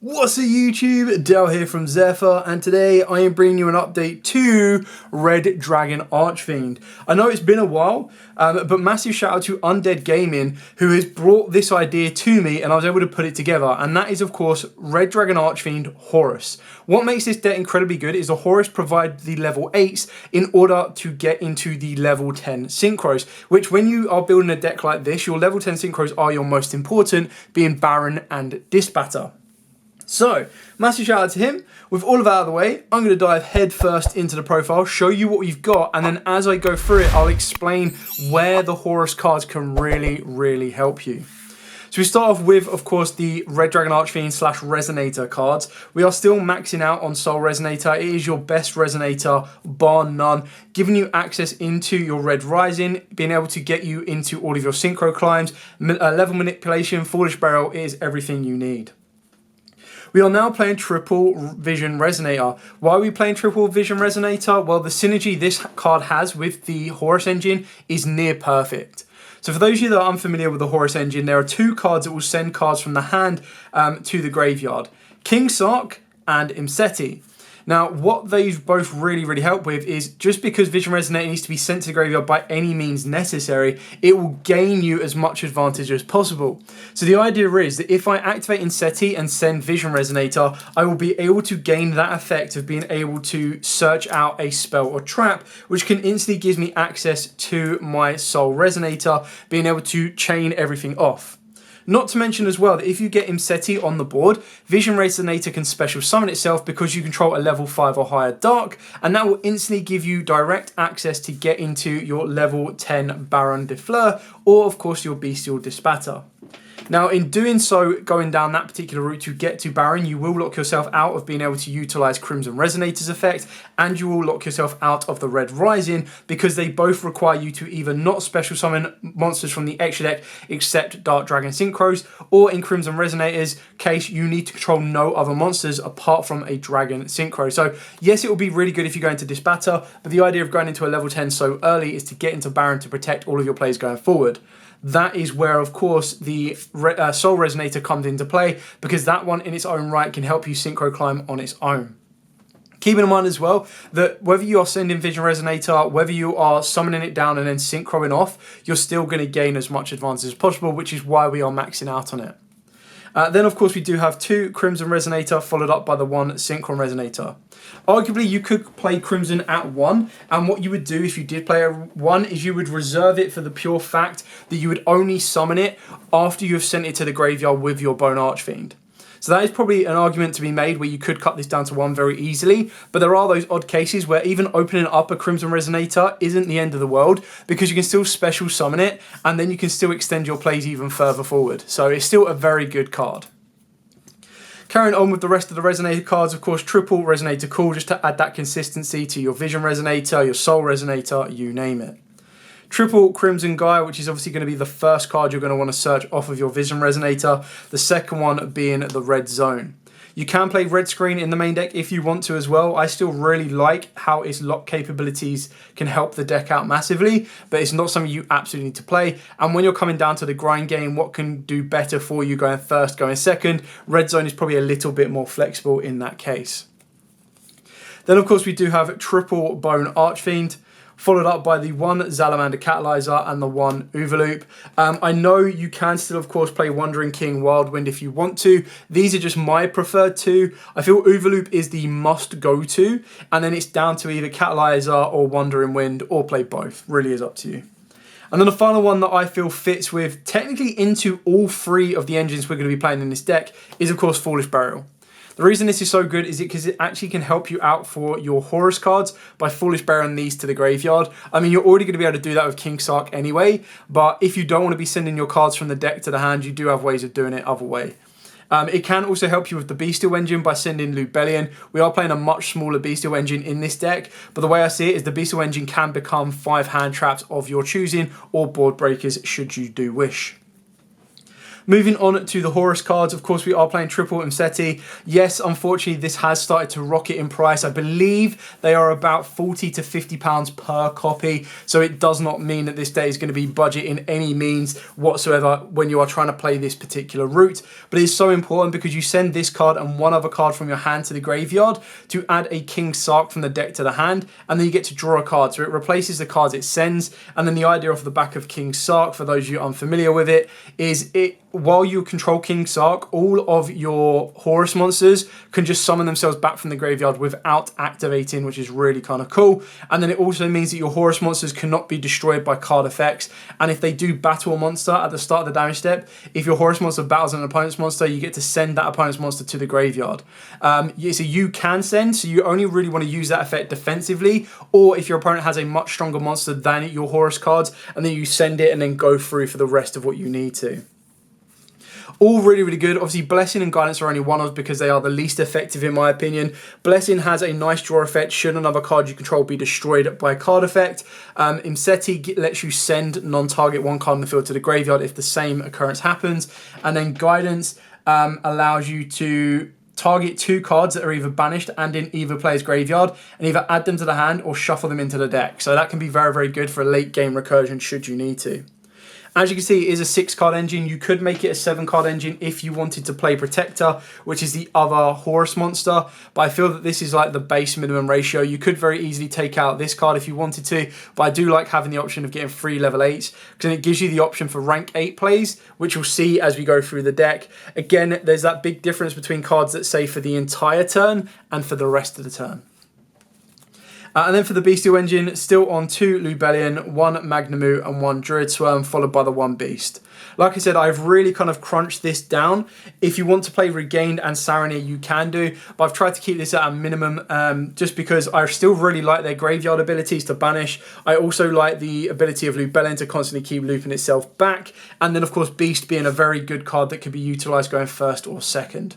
What's up YouTube, Dale here from Zephyr, and today I am bringing you an update to Red Dragon Archfiend. I know it's been a while, but massive shout out to Undead Gaming who has brought this idea to me and I was able to put it together, and that is of course Red Dragon Archfiend Horus. What makes this deck incredibly good is the Horus provide the level 8s in order to get into the level 10 synchros, which when you are building a deck like this, your level 10 synchros are your most important, being Baron and Dispatcher. So, massive shout out to him. With all of that out of the way, I'm going to dive head first into the profile, show you what we've got, and then as I go through it, I'll explain where the Horus cards can really help you. So we start off with, of course, the Red Dragon Archfiend / Resonator cards. We are still maxing out on Soul Resonator. It is your best Resonator, bar none, giving you access into your Red Rising, being able to get you into all of your Synchro climbs, level manipulation, Foolish Burial is everything you need. We are now playing Triple Vision Resonator. Why are we playing Triple Vision Resonator? Well, the synergy this card has with the Horus engine is near perfect. So for those of you that are unfamiliar with the Horus engine, there are two cards that will send cards from the hand to the graveyard. King Sark and Imseti. Now, what these both really help with is just because Vision Resonator needs to be sent to the graveyard by any means necessary, it will gain you as much advantage as possible. So the idea is that if I activate Imseti and send Vision Resonator, I will be able to gain that effect of being able to search out a spell or trap, which can instantly give me access to my Soul Resonator, being able to chain everything off. Not to mention as well that if you get Imseti on the board, Vision Resonator can special summon itself because you control a level 5 or higher Dark, and that will instantly give you direct access to get into your level 10 Baron de Fleur, or of course your Bestial Dispatcher. Now, in doing so, going down that particular route to get to Baron, you will lock yourself out of being able to utilize Crimson Resonator's effect, and you will lock yourself out of the Red Rising because they both require you to either not special summon monsters from the extra deck except Dark Dragon Synchros, or in Crimson Resonator's case, you need to control no other monsters apart from a Dragon Synchro. So yes, it will be really good if you go into Dispatcher, but the idea of going into a level 10 so early is to get into Baron to protect all of your plays going forward. That is where, of course, the Soul Resonator comes into play, because that one in its own right can help you Synchro climb on its own. Keeping in mind as well that whether you are sending Vision Resonator, whether you are summoning it down and then synchroing off, you're still going to gain as much advantage as possible, which is why we are maxing out on it. Then, of course, we do have two Crimson Resonator followed up by the one Synchron Resonator. Arguably, you could play Crimson at 1, and what you would do if you did play a 1 is you would reserve it for the pure fact that you would only summon it after you have sent it to the graveyard with your Bone Archfiend. So that is probably an argument to be made where you could cut this down to 1 very easily, but there are those odd cases where even opening up a Crimson Resonator isn't the end of the world, because you can still special summon it and then you can still extend your plays even further forward. So it's still a very good card. Carrying on with the rest of the Resonator cards, of course, Triple Resonator Call, just to add that consistency to your Vision Resonator, your Soul Resonator, you name it. Triple Crimson Guy, which is obviously going to be the first card you're going to want to search off of your Vision Resonator. The second one being the Red Zone. You can play Red Screen in the main deck if you want to as well. I still really like how its lock capabilities can help the deck out massively, but it's not something you absolutely need to play. And when you're coming down to the grind game, what can do better for you going first, going second, Red Zone is probably a little bit more flexible in that case. Then, of course, we do have Triple Bone Archfiend, followed up by the one Salamander Catalyzer and the one Overloop. I know you can still, of course, play Wandering King, Wildwind if you want to. These are just my preferred two. I feel Overloop is the must-go-to, and then it's down to either Catalyzer or Wandering Wind, or play both. Really is up to you. And then the final one that I feel fits with technically into all three of the engines we're going to be playing in this deck is, of course, Foolish Burial. The reason this is so good is because it actually can help you out for your Horus cards by Foolish Burying these to the graveyard. I mean, you're already going to be able to do that with King Sark anyway, but if you don't want to be sending your cards from the deck to the hand, you do have ways of doing it other way. It can also help you with the Bestial engine by sending Lubellion. We are playing a much smaller Bestial engine in this deck, but the way I see it is the Bestial engine can become 5 hand traps of your choosing or board breakers should you do wish. Moving on to the Horus cards, of course we are playing triple Mseti. Yes, unfortunately this has started to rocket in price. I believe they are about 40 to 50 pounds per copy, so it does not mean that this day is going to be budget in any means whatsoever when you are trying to play this particular route. But it is so important because you send this card and one other card from your hand to the graveyard to add a King Sark from the deck to the hand, and then you get to draw a card. So it replaces the cards it sends, and then the idea off the back of King Sark, for those of you unfamiliar with it, is while you control King Sark, all of your Horus monsters can just summon themselves back from the graveyard without activating, which is really kind of cool. And then it also means that your Horus monsters cannot be destroyed by card effects. And if they do battle a monster at the start of the damage step, if your Horus monster battles an opponent's monster, you get to send that opponent's monster to the graveyard. So you can send, so you only really want to use that effect defensively, or if your opponent has a much stronger monster than your Horus cards, and then you send it and then go through for the rest of what you need to. All really, really good. Obviously, Blessing and Guidance are only one-offs because they are the least effective in my opinion. Blessing has a nice draw effect should another card you control be destroyed by a card effect. Mseti lets you send non-target one card in the field to the graveyard if the same occurrence happens. And then Guidance allows you to target two cards that are either banished and in either player's graveyard and either add them to the hand or shuffle them into the deck. So that can be very, very good for a late game recursion should you need to. As you can see, it is a 6-card engine. You could make it a 7-card engine if you wanted to play Protector, which is the other Horus monster. But I feel that this is like the base minimum ratio. You could very easily take out this card if you wanted to. But I do like having the option of getting 3 level 8s, because it gives you the option for rank 8 plays, which you'll see as we go through the deck. Again, there's that big difference between cards that say for the entire turn and for the rest of the turn. And then for the Bestial engine, still on 2 Lubellion, 1 Magnemute and 1 Druid Swarm, followed by the 1 Beast. Like I said, I've really kind of crunched this down. If you want to play Regained and Saronir, you can do, but I've tried to keep this at a minimum just because I still really like their graveyard abilities to banish. I also like the ability of Lubellion to constantly keep looping itself back. And then, of course, Beast being a very good card that could be utilised going first or second.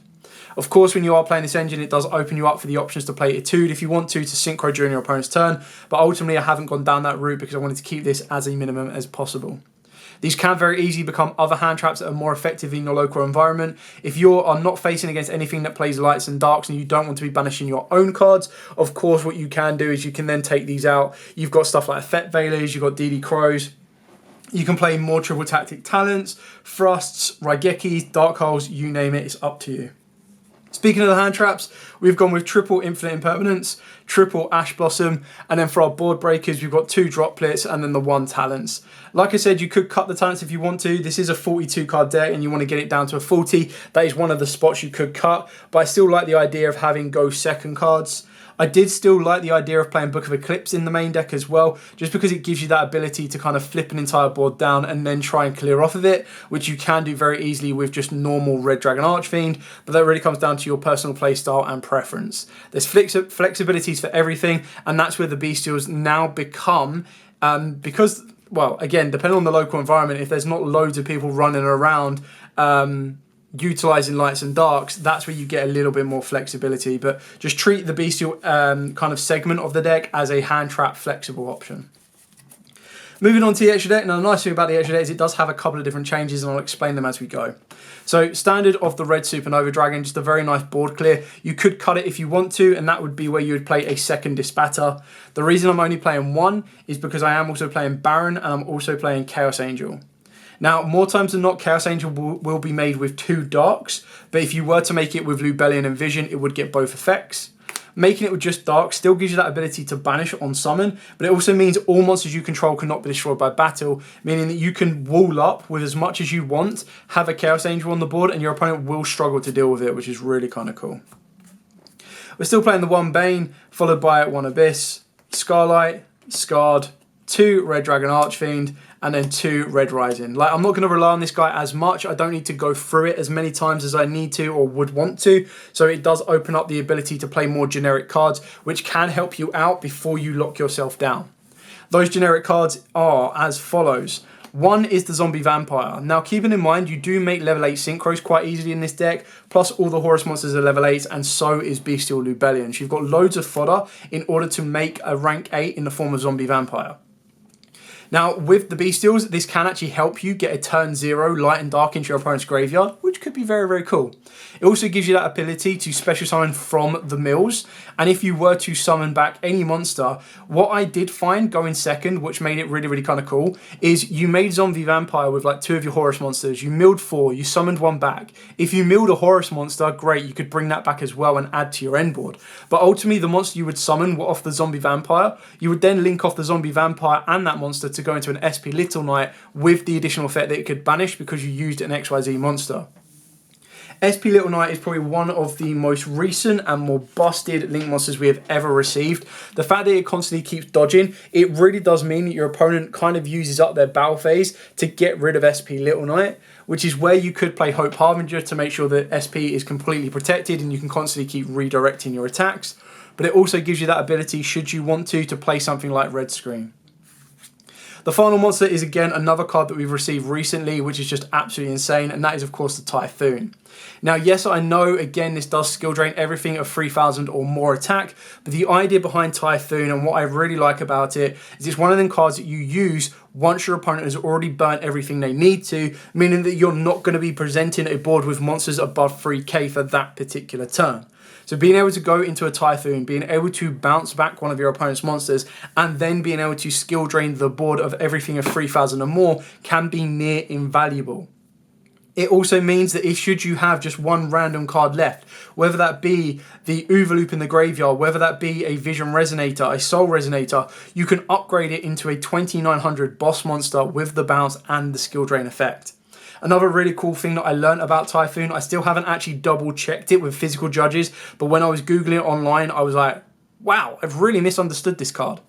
Of course, when you are playing this engine, it does open you up for the options to play Etude if you want to synchro during your opponent's turn, but ultimately I haven't gone down that route because I wanted to keep this as a minimum as possible. These can very easily become other hand traps that are more effective in your local environment. If you are not facing against anything that plays lights and darks and you don't want to be banishing your own cards, of course what you can do is you can then take these out. You've got stuff like Effect Veilers, you've got DD Crows. You can play more triple tactic talents, thrusts, Raigekis, dark holes, you name it, it's up to you. Speaking of the hand traps, we've gone with triple Infinite Impermanence, triple Ash Blossom, and then for our board breakers, we've got 2 Droplets and then the 1 Talents. Like I said, you could cut the Talents if you want to. This is a 42 card deck and you want to get it down to a 40. That is one of the spots you could cut, but I still like the idea of having go second cards. I did still like the idea of playing Book of Eclipse in the main deck as well, just because it gives you that ability to kind of flip an entire board down and then try and clear off of it, which you can do very easily with just normal Red Dragon Archfiend, but that really comes down to your personal playstyle and preference. There's flexibilities for everything, and that's where the Bestials now become, because, well, again, depending on the local environment, if there's not loads of people running around, utilising lights and darks, that's where you get a little bit more flexibility, but just treat the Bestial kind of segment of the deck as a hand trap flexible option. Moving on to the extra deck. Now the nice thing about the extra deck is it does have a couple of different changes and I'll explain them as we go. So standard of the red Supernova Dragon, just a very nice board clear. You could cut it if you want to, and that would be where you would play a second Dispatter. The reason I'm only playing 1 is because I am also playing Baron and I'm also playing Chaos Angel. Now, more times than not, Chaos Angel will be made with 2 darks, but if you were to make it with Lubellion and Vision, it would get both effects. Making it with just dark still gives you that ability to banish on summon, but it also means all monsters you control cannot be destroyed by battle, meaning that you can wall up with as much as you want, have a Chaos Angel on the board, and your opponent will struggle to deal with it, which is really kind of cool. We're still playing the 1 Bane, followed by 1 Abyss, Scarlight, Scarred, 2 Red Dragon Archfiend, and then 2 Red Rising. Like, I'm not going to rely on this guy as much. I don't need to go through it as many times as I need to or would want to. So it does open up the ability to play more generic cards, which can help you out before you lock yourself down. Those generic cards are as follows. 1 is the Zombie Vampire. Now, keeping in mind, you do make level 8 synchros quite easily in this deck, plus all the Horus monsters are level 8, and so is Bestial Lubellion. So you've got loads of fodder in order to make a rank 8 in the form of Zombie Vampire. Now, with the Bestials, this can actually help you get a turn 0 light and dark into your opponent's graveyard, which could be very, very cool. It also gives you that ability to special summon from the mills, and if you were to summon back any monster, what I did find going second, which made it really, really kind of cool, is you made Zombie Vampire with like 2 of your Horus monsters, you milled 4, you summoned 1 back. If you milled a Horus monster, great, you could bring that back as well and add to your end board. But ultimately, the monster you would summon off the Zombie Vampire, you would then link off the Zombie Vampire and that monster to go into an SP Little Knight with the additional effect that it could banish because you used an XYZ monster. SP Little Knight is probably one of the most recent and more busted Link monsters we have ever received. The fact that it constantly keeps dodging, it really does mean that your opponent kind of uses up their battle phase to get rid of SP Little Knight, which is where you could play Hope Harbinger to make sure that SP is completely protected and you can constantly keep redirecting your attacks. But it also gives you that ability, should you want to play something like Red Screen. The final monster is again another card that we've received recently, which is just absolutely insane, and that is of course the Typhoon. Now yes, I know again this does skill drain everything of 3000 or more attack, but the idea behind Typhoon and what I really like about it is it's one of them cards that you use once your opponent has already burnt everything they need to, meaning that you're not going to be presenting a board with monsters above 3k for that particular turn. So being able to go into a Typhoon, being able to bounce back one of your opponent's monsters, and then being able to skill drain the board of everything of 3000 or more can be near invaluable. It also means that if should you have just one random card left, whether that be the Overloop in the graveyard, whether that be a Vision Resonator, a Soul Resonator, you can upgrade it into a 2900 boss monster with the bounce and the skill drain effect. Another really cool thing that I learned about Typhoon, I still haven't actually double checked it with physical judges, but when I was Googling it online, I was like, wow, I've really misunderstood this card.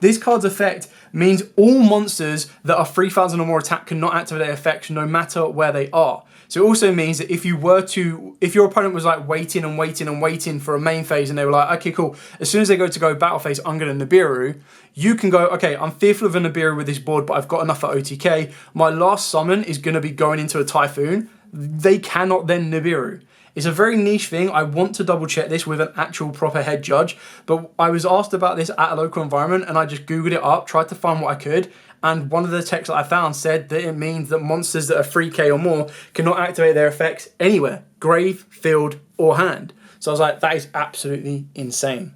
This card's effect means all monsters that are 3000 or more attack cannot activate their effects no matter where they are. So it also means that if your opponent was like waiting and waiting and waiting for a main phase and they were like, okay, cool, as soon as they go to go battle phase, I'm going to Nibiru, you can go, okay, I'm fearful of a Nibiru with this board, but I've got enough for OTK. My last summon is going to be going into a Typhoon. They cannot then Nibiru. It's a very niche thing. I want to double check this with an actual proper head judge, but I was asked about this at a local environment and I just Googled it up, tried to find what I could, and one of the texts that I found said that it means that monsters that are 3k or more cannot activate their effects anywhere, grave, field, or hand. So I was like, that is absolutely insane.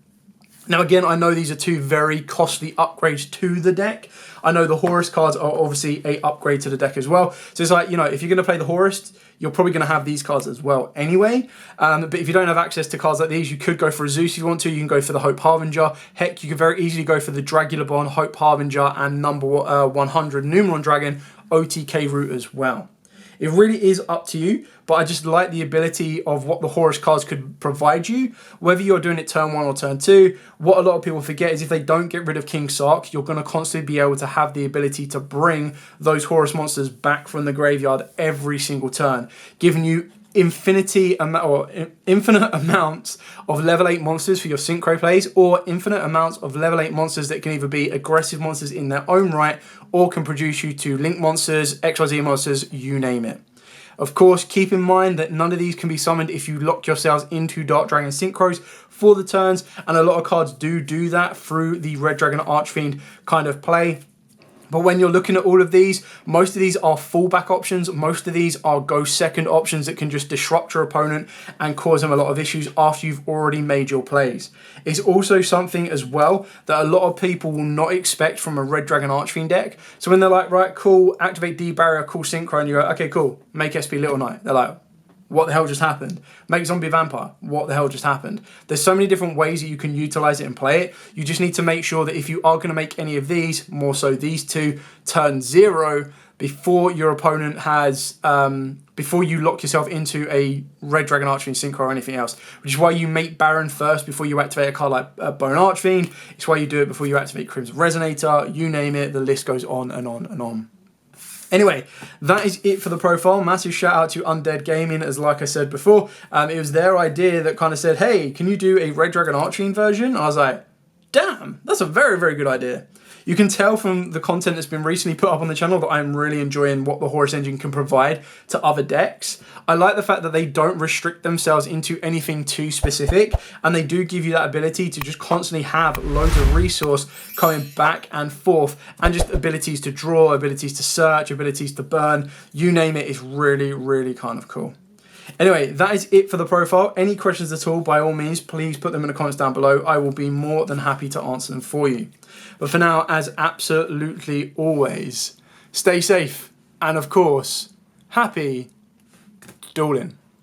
Now again, I know these are 2 very costly upgrades to the deck. I know the Horus cards are obviously a upgrade to the deck as well. So it's like, you know, if you're going to play the Horus, you're probably going to have these cards as well anyway. But if you don't have access to cards like these, you could go for a Zeus if you want to. You can go for the Hope Harbinger. Heck, you could very easily go for the Dragulabon, Hope Harbinger, and number 100 Numeron Dragon OTK route as well. It really is up to you, but I just like the ability of what the Horus cards could provide you, whether you're doing it turn 1 or turn 2. What a lot of people forget is if they don't get rid of King Sark, you're going to constantly be able to have the ability to bring those Horus monsters back from the graveyard every single turn, giving you infinite amounts of level 8 monsters for your synchro plays, or infinite amounts of level 8 monsters that can either be aggressive monsters in their own right or can produce you to link monsters, XYZ monsters, you name it. Of course, keep in mind that none of these can be summoned if you lock yourselves into Dark Dragon synchros for the turns, and a lot of cards do that through the Red Dragon Archfiend kind of play. But when you're looking at all of these, most of these are fallback options. Most of these are go second options that can just disrupt your opponent and cause them a lot of issues after you've already made your plays. It's also something as well that a lot of people will not expect from a Red Dragon Archfiend deck. So when they're like, right, cool, activate D-Barrier, cool Synchro, and you go, okay, cool, make SP Little Knight. They're like, what the hell just happened? Make Zombie Vampire. What the hell just happened? There's so many different ways that you can utilize it and play it. You just need to make sure that if you are going to make any of these, more so these 2, turn 0 before your opponent has, before you lock yourself into a Red Dragon Archfiend Synchro or anything else. Which is why you make Baron first before you activate a card like Bone Archfiend. It's why you do it before you activate Crimson Resonator. You name it, the list goes on and on and on. Anyway, that is it for the profile. Massive shout out to Undead Gaming, as like I said before. It was their idea that kind of said, hey, can you do a Red Dragon Archfiend version? And I was like, damn, that's a very, very good idea. You can tell from the content that's been recently put up on the channel that I'm really enjoying what the Horus engine can provide to other decks. I like the fact that they don't restrict themselves into anything too specific, and they do give you that ability to just constantly have loads of resource coming back and forth, and just abilities to draw, abilities to search, abilities to burn, you name it. It's really, really kind of cool. Anyway, that is it for the profile. Any questions at all, by all means, please put them in the comments down below. I will be more than happy to answer them for you. But for now, as absolutely always, stay safe and, of course, happy dueling.